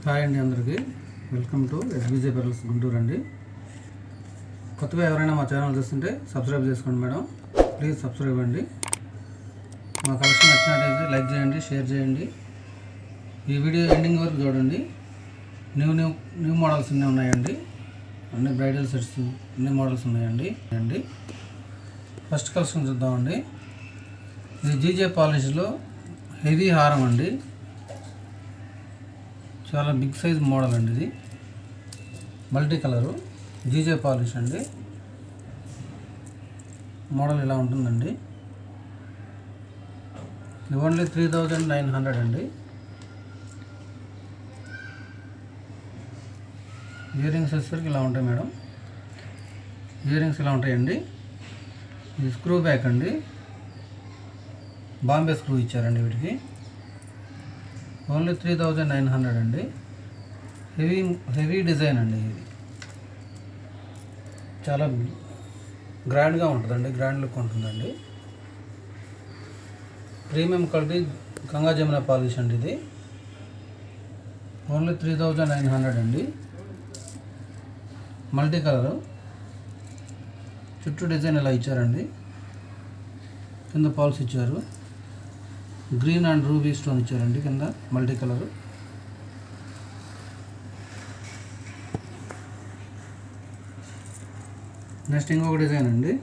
Hi అండి, అందరికీ welcome to ఎస్బీజే pearls Guntur అండి. కొత్తగా ఎవరైనా మా ఛానల్ చూస్తుంటే సబ్స్క్రైబ్ చేసుకోండి మేడం, ప్లీజ్ సబ్స్క్రైబ్ అండి. మా కలెక్షన్ నచ్చినట్లయితే లైక్ చేయండి, షేర్ చేయండి. ఈ వీడియో ఎండింగ్ వరకు చూడండి. న్యూ మోడల్స్ అన్నీ ఉన్నాయండి, అన్ని బ్రైడల్ సెట్స్ అన్ని మోడల్స్ ఉన్నాయండి. ఫస్ట్ కలెక్షన్ చూద్దామండి. ఇది జీజే పాలిష్లో హెవీ హారం అండి, చాలా బిగ్ సైజ్ మోడల్ అండి. ఇది మల్టీ కలరు జీజే పాలిష్ అండి. మోడల్ ఇలా ఉంటుందండి. ఇది ఓన్లీ 3900 అండి. ఇయర్ రింగ్స్ వచ్చేసరికి ఇలా ఉంటాయి మేడం. ఇయర్ రింగ్స్ ఇలా ఉంటాయండి. ఇది స్క్రూ బ్యాక్ అండి, బాంబే స్క్రూ ఇచ్చారండి వీటికి. ఓన్లీ 3900 అండి. హెవీ డిజైన్ అండి. ఇది చాలా గ్రాండ్గా ఉంటుందండి, గ్రాండ్ లుక్ ఉంటుందండి. Premium quality Ganga Jamuna polish అండి. ఇది ఓన్లీ 3900 అండి. మల్టీ కలరు, చుట్టూ డిజైన్ ఇలా ఇచ్చారండి. కింద పాల్స్ ఇచ్చారు, గ్రీన్ అండ్ రూబీ స్టోన్ ఇచ్చారండి కింద, మల్టీ కలరు. నెక్స్ట్ ఇంకొక డిజైన్ అండి,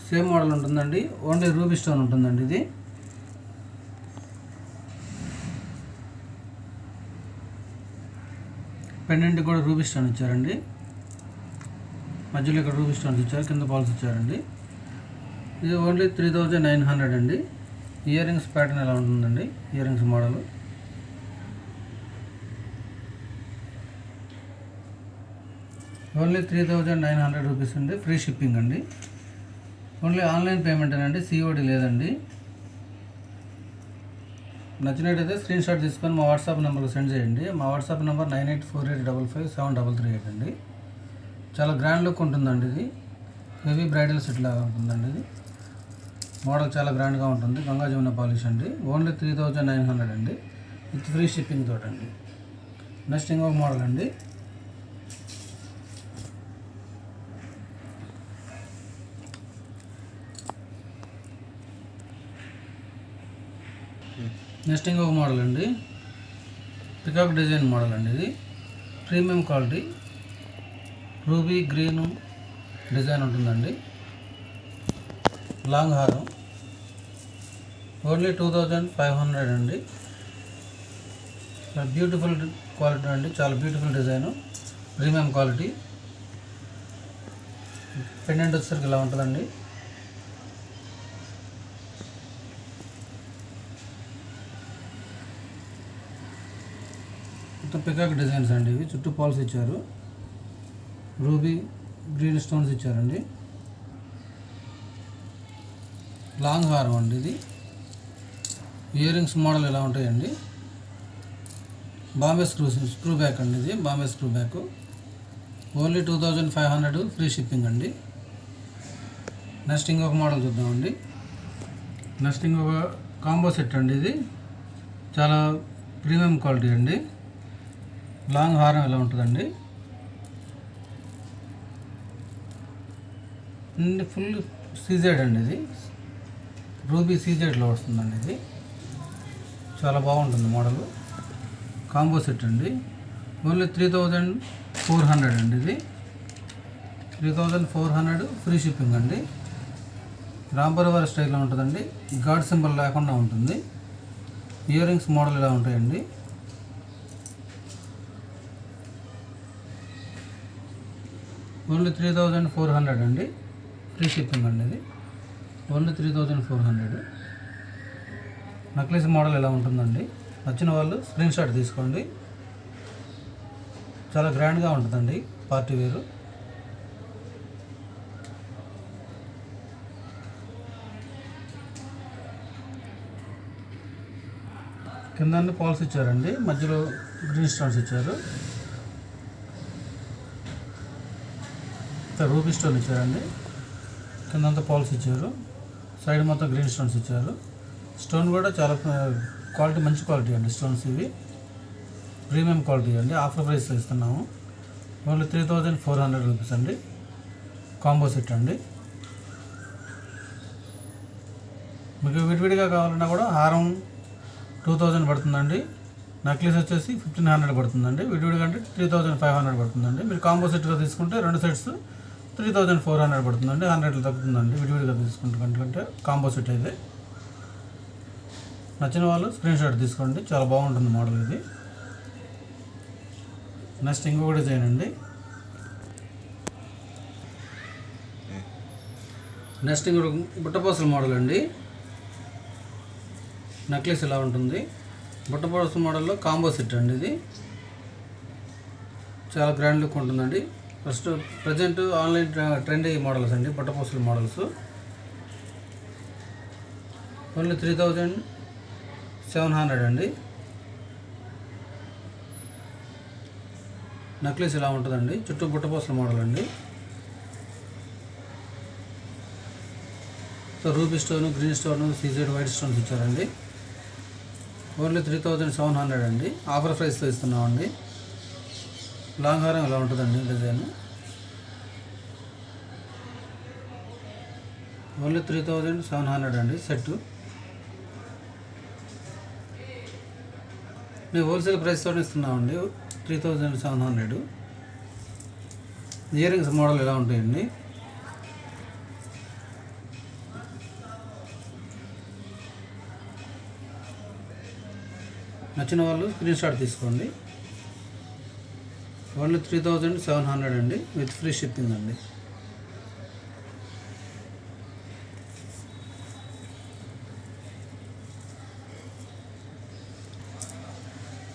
సేమ్ మోడల్ ఉంటుందండి, ఓన్లీ రూబీ స్టోన్ ఉంటుందండి. ఇది పెండెంట్ కూడా రూబీ స్టోన్ ఇచ్చారండి. మధ్యలో ఇక్కడ రూబీ స్టోన్స్ ఇచ్చారు, కింద పాల్స్ ఇచ్చారండి. ఇది ఓన్లీ 3900 అండి. ఇయర్ రింగ్స్ ప్యాటర్న్ ఎలా ఉంటుందండి, ear rings model. Only 3900 rupees అండి. ఫ్రీ షిప్పింగ్ అండి. ఓన్లీ ఆన్లైన్ పేమెంట్ అండి, సిఓడి లేదండి. నచ్చినట్టయితే స్క్రీన్ షాట్ తీసుకొని మా వాట్సాప్ నెంబర్కి సెండ్ చేయండి. మా వాట్సాప్ నెంబర్ 9848557338 అండి. చాలా గ్రాండ్ లుక్ ఉంటుందండి. ఇది హెవీ బ్రైడల్ సెట్ లాగా ఉంటుందండి. ఇది మోడల్ చాలా గ్రాండ్గా ఉంటుంది. గంగా జమున పాలిష్ అండి. ఓన్లీ 3900 అండి, విత్ ఫ్రీ షిప్పింగ్ తోటి అండి. నెక్స్ట్ ఇంకొక మోడల్ అండి. నెక్స్ట్ ఇంకొక మోడల్ అండి, పికాక్ డిజైన్ మోడల్ అండి. ఇది premium quality ruby green design ఉంటుందండి. లాంగ్ హారం ఓన్లీ 2500 అండి. బ్యూటిఫుల్ క్వాలిటీ అండి, చాలా beautiful design, premium quality. Pendant వచ్చేసరికి ఇలా ఉంటుందండి. మొత్తం పికాక్ డిజైన్స్ అండి. ఇవి చుట్టూ పాల్స్ ఇచ్చారు, రూబీ గ్రీన్ స్టోన్స్ ఇచ్చారండి. లాంగ్ హారం అండి. ఇది ఇయర్ రింగ్స్ మోడల్ ఎలా ఉంటాయండి. బాంబే స్క్రూ బ్యాక్ అండి. ఇది Bombay screw back. Only 2500 free shipping అండి. నెక్స్ట్ ఇంకొక మోడల్ చూద్దామండి. నెక్స్ట్ ఇంకొక కాంబో సెట్ అండి. ఇది చాలా ప్రీమియం క్వాలిటీ అండి. లాంగ్ హారం ఎలా ఉంటుందండి. ఫుల్ సీజెడ్ అండి. ఇది రూబీ సీజెడ్లో వస్తుందండి. ఇది చాలా బాగుంటుంది మోడల్. కాంబో సెట్ అండి. ఓన్లీ 3400 అండి. ఇది 3400 ఫ్రీ షిప్పింగ్ అండి. రాంపరవారి స్టైల్లో ఉంటుందండి, గాడ్ సింబల్ లేకుండా ఉంటుంది. ఇయర్ రింగ్స్ మోడల్ ఇలా ఉంటాయండి. ఓన్లీ 3400 అండి, ఫ్రీ షిప్పింగ్ అండి. ఇది ఓన్లీ 3400. నక్లెస్ మోడల్ ఎలా ఉంటుందండి. నచ్చిన వాళ్ళు స్క్రీన్ షాట్ తీసుకోండి. చాలా గ్రాండ్గా ఉంటుందండి, పార్టీ వేరు. కింద పాల్స్ ఇచ్చారండి, మధ్యలో గ్రీన్ స్టోన్స్ ఇచ్చారు, రూబీ స్టోన్ ఇచ్చారండి. కిందంతా పాల్స్ ఇచ్చారు, సైడ్ మొత్తం గ్రీన్ స్టోన్స్ ఇచ్చారు. స్టోన్ కూడా చాలా క్వాలిటీ మంచి క్వాలిటీ అండి. స్టోన్స్ ఇవి ప్రీమియం క్వాలిటీ అండి. ఆఫర్ ప్రైస్ ఇస్తున్నాము. ఓన్లీ 3400 రూపీస్ అండి. కాంబో సెట్ అండి. మీకు విడివిడిగా కావాలన్నా కూడా హారం 2000 పడుతుందండి. నెక్లెస్ వచ్చేసి 1500 పడుతుందండి. విడివిడిగా అంటే 3500 పడుతుందండి. మీరు కాంబో సెట్గా తీసుకుంటే 2 సెట్స్ 3400 పడుతుందండి. 100 తగ్గుతుందండి విడివిడిగా తీసుకుంటే కాంబో సెట్ అయితే. నచ్చిన వాళ్ళు స్క్రీన్ షాట్ తీసుకోండి. చాలా బాగుంటుంది మోడల్ ఇది. నెక్స్ట్ ఇంకొక డిజైన్ అండి. నెక్స్ట్ ఇంకొక బుట్టపోసల మోడల్ అండి. నెక్లెస్ ఇలా ఉంటుంది. బుట్టపోసల మోడల్లో కాంబో సెట్ అండి. ఇది చాలా గ్రాండ్ లుక్ ఉంటుందండి. First present online trend models అండి. బుట్టపోసల మోడల్స్ ఓన్లీ 3700 అండి. నెక్లెస్ ఇలా ఉంటుందండి. చుట్టూ బుట్టపోసల మోడల్ అండి. So ruby stone, green stone, CZ white stones ఇచ్చారండి. ఓన్లీ 3700 అండి. ఆఫర్ ప్రైస్తో ఇస్తున్నామండి. లాంగ్ హారం ఇలా ఉంటుందండి డిజైన్. ఓన్లీ 3700 అండి సెట్. మేము హోల్సేల్ ప్రైస్తో ఇస్తున్నామండి. 3700. ఇయర్ రింగ్స్ మోడల్ ఎలా ఉంటాయండి. నచ్చిన వాళ్ళు స్క్రీన్ షాట్ తీసుకోండి. ఓన్లీ 3700 అండి విత్ ఫ్రీ షిప్పింగ్ అండి.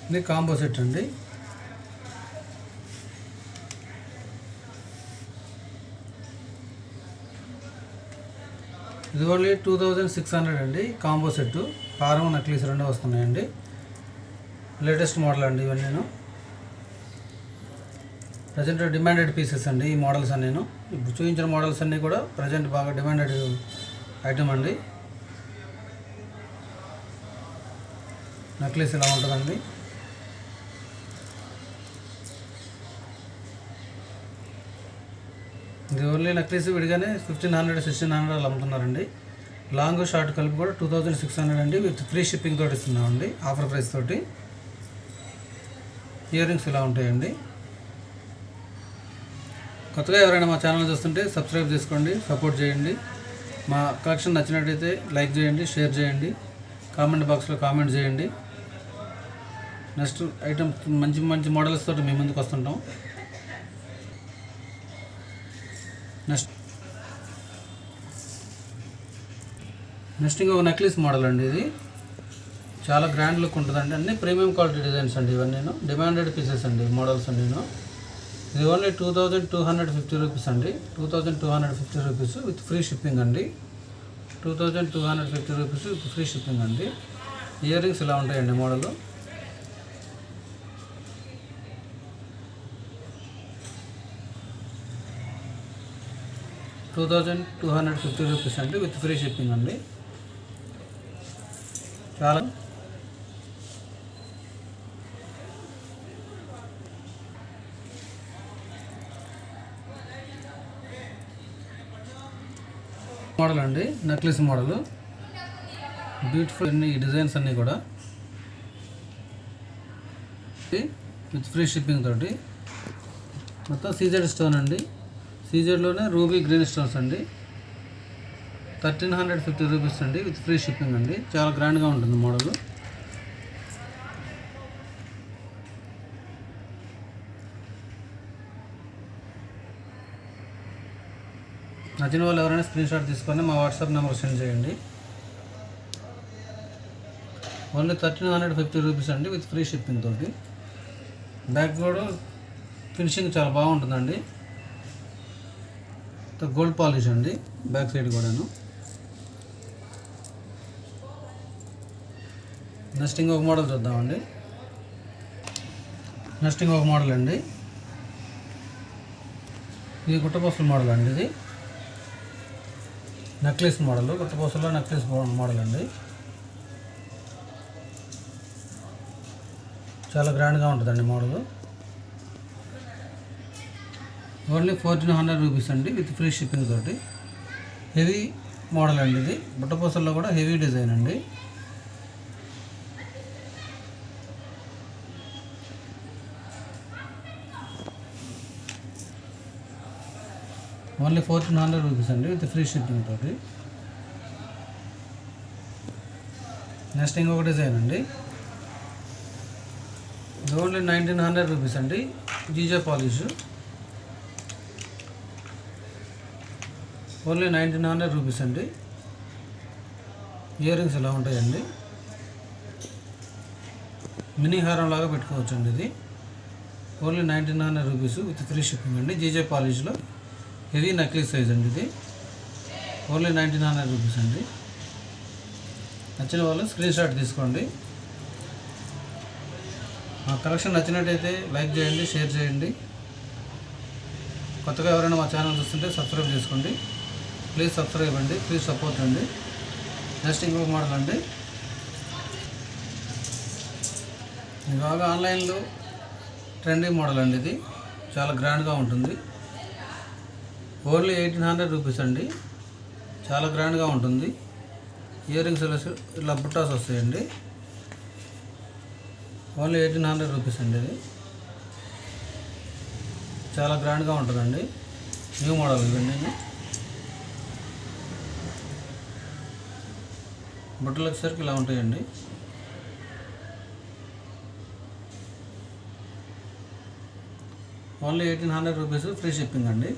ఇది కాంబో సెట్ అండి. ఇది ఓన్లీ 2600 అండి. కాంబో సెట్ హారం నెక్లెస్ 2 వస్తున్నాయండి. లేటెస్ట్ మోడల్ అండి ఇవన్నీ. ప్రజెంట్ డిమాండెడ్ పీసెస్ అండి ఈ మోడల్స్ అన్నీ. ఇప్పుడు చూపించిన మోడల్స్ అన్నీ కూడా ప్రజెంట్ బాగా డిమాండెడ్ ఐటమ్ అండి. నెక్లెస్ ఇలా ఉంటుందండి. ఇది ఓన్లీ నెక్లెస్ విడిగానే 1500, 1600 అలా అమ్ముతున్నారండి. లాంగ్ షార్ట్ కలిపి కూడా 2600 అండి విత్ ఫ్రీ షిప్పింగ్ తోటి ఇస్తున్నామండి. ఆఫర్ ప్రైస్ తోటి. ఇయర్ రింగ్స్ ఇలా ఉంటాయండి. కొత్తగా ఎవరైనా మా ఛానల్ చూస్తుంటే సబ్స్క్రైబ్ చేసుకోండి, సపోర్ట్ చేయండి. మా కలెక్షన్ నచ్చినట్టయితే లైక్ చేయండి, షేర్ చేయండి, కామెంట్ బాక్స్లో కామెంట్ చేయండి. నెక్స్ట్ ఐటమ్స్ మంచి మంచి మోడల్స్ తోటి మీ ముందుకు వస్తుంటాం. నెక్స్ట్ ఇంకొక నెక్లెస్ మోడల్ అండి. ఇది చాలా గ్రాండ్ లుక్ ఉంటుందండి. అన్ని ప్రీమియం క్వాలిటీ డిజైన్స్ అండి ఇవన్నీ. డిమాండెడ్ పీసెస్ అండి మోడల్స్ అన్నీ. ఇది ఓన్లీ 2250 రూపీస్ అండి. 2250 రూపీస్ విత్ ఫ్రీ షిప్పింగ్ అండి. 2250 రూపీస్ విత్ ఫ్రీ షిప్పింగ్ అండి. ఇయర్ రింగ్స్ ఇలా ఉంటాయండి మోడల్. ₹2250 అండి విత్ ఫ్రీ షిప్పింగ్ అండి. చాలా మోడల్ అండి. నెక్లెస్ మోడల్ బ్యూటిఫుల్ అన్ని ఈ డిజైన్స్ అన్నీ కూడా విత్ ఫ్రీ షిప్పింగ్ తోటి. మొత్తం సీజెడ్ స్టోన్ అండి. సీజెడ్లోనే రూబీ గ్రీన్ స్టోన్స్ అండి. 1350 రూపీస్ అండి విత్ ఫ్రీ షిప్పింగ్ అండి. చాలా గ్రాండ్గా ఉంటుంది మోడల్. నచ్చిన వాళ్ళు ఎవరైనా స్క్రీన్ షాట్ తీసుకొని మా వాట్సాప్ నెంబర్ సెండ్ చేయండి. ఓన్లీ 1350 రూపీస్ అండి విత్ ఫ్రీ షిప్పింగ్ తోటి. బ్యాక్ కూడా ఫినిషింగ్ చాలా బాగుంటుందండి. గోల్డ్ పాలిష్ అండి బ్యాక్ సైడ్ కూడాను. నెక్స్ట్ ఇంకొక మోడల్ చూద్దామండి. నెక్స్ట్ ఇంకొక మోడల్ అండి. ఇది గుట్టపోసల మోడల్ అండి. ఇది నెక్లెస్ మోడల్. గుట్టపోసలో నెక్లెస్ మోడల్ అండి. చాలా గ్రాండ్గా ఉంటుందండి మోడల్. ఓన్లీ 1400 రూపీస్ అండి విత్ ఫ్రీ షిప్పింగ్ తోటి. హెవీ మోడల్ అండి ఇది. బుట్టపూసల్లో కూడా హెవీ డిజైన్ అండి. ఓన్లీ 1400 రూపీస్ అండి విత్ ఫ్రీ షిప్పింగ్ తోటి. నెక్స్ట్ ఇంకొక డిజైన్ అండి. ఓన్లీ 1900 రూపీస్ అండి. GJ polish. ఓన్లీ 1900 రూపీస్ అండి. ఇయర్ రింగ్స్ ఇలా ఉంటాయండి. మినీ హారం లాగా పెట్టుకోవచ్చు అండి ఇది. Only 1900 rupees with free shipping అండి. జీజే పాలిష్లో హెవీ నెక్లెస్ సైజ్ అండి ఇది. ఓన్లీ 1900 రూపీస్ అండి. నచ్చిన వాళ్ళు స్క్రీన్ షాట్ తీసుకోండి. మా కలెక్షన్ నచ్చినట్టయితే లైక్ చేయండి, షేర్ చేయండి. కొత్తగా ఎవరైనా మా ఛానల్ చూస్తుంటే సబ్స్క్రైబ్ చేసుకోండి. ప్లీజ్ సబ్స్క్రైబ్ అండి, ప్లీజ్ సపోర్ట్ అండి. నెక్స్ట్ ఇంకొక మోడల్ అండి. ఇది బాగా ఆన్లైన్లో ట్రెండింగ్ మోడల్ అండి. ఇది చాలా గ్రాండ్గా ఉంటుంది. ఓన్లీ 1800 రూపీస్ అండి. చాలా గ్రాండ్గా ఉంటుంది. ఇయర్ రింగ్స్ ఇలా బుట్టాస్ వస్తాయండి. ఓన్లీ 1800 రూపీస్ అండి. ఇది చాలా గ్రాండ్గా ఉంటుందండి. న్యూ మోడల్ ఇవన్నీ. బుట్టలు వచ్చేసరికి ఇలా ఉంటాయండి. ఓన్లీ 1800 రూపీస్ ఫ్రీ షిప్పింగ్ అండి.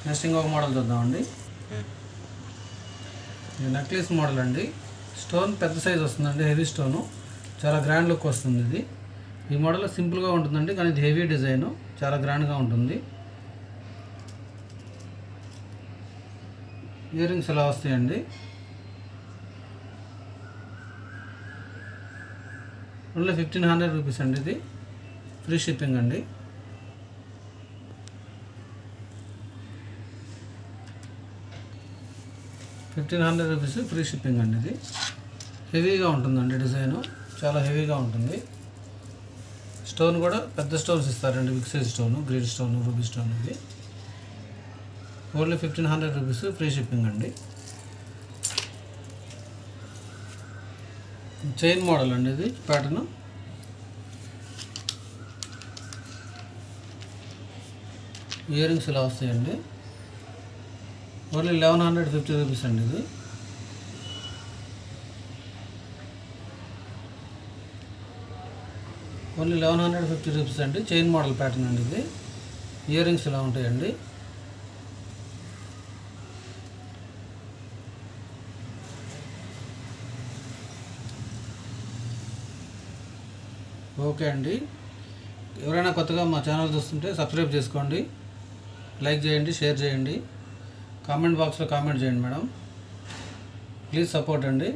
నెక్స్ట్ ఇంకొక మోడల్ చూద్దామండి. ఇది నెక్లెస్ మోడల్ అండి. స్టోన్ పెద్ద సైజ్ వస్తుందండి. హెవీ స్టోను చాలా గ్రాండ్ లుక్ వస్తుంది ఇది. ఈ మోడల్ సింపుల్గా ఉంటుందండి, కానీ ఇది హెవీ డిజైను చాలా గ్రాండ్గా ఉంటుంది. ఇయర్ రింగ్స్ ఇలా వస్తాయండి. ఓన్లీ 1500 రూపీస్ అండి. ఇది ఫ్రీ షిప్పింగ్ అండి. రూపీస్ ఫ్రీ షిప్పింగ్ అండి. ఇది హెవీగా ఉంటుందండి. డిజైను చాలా హెవీగా ఉంటుంది. స్టోన్ కూడా పెద్ద స్టోన్స్ ఇస్తారండి. Big size stone, green stone, ruby stone. ఇది ఓన్లీ 1500 రూపీస్ ఫ్రీ షిప్పింగ్ అండి. చైన్ మోడల్ అండి. ఇది ప్యాటర్న్. ఇయర్ రింగ్స్ ఇలా వస్తాయండి. ఓన్లీ 1150 రూపీస్ అండి. ఇది ఓన్లీ 1150 రూపీస్ అండి. చైన్ మోడల్ ప్యాటర్న్ అండి. ఇది ఇయర్ రింగ్స్ ఇలా ఉంటాయండి. ఓకే అండి. ఎవరైనా కొత్తగా మా ఛానల్ చూస్తుంటే సబ్స్క్రైబ్ చేసుకోండి, లైక్ చేయండి, షేర్ చేయండి, కామెంట్ బాక్స్లో కామెంట్ చేయండి మేడం. ప్లీజ్ సపోర్ట్ అండి.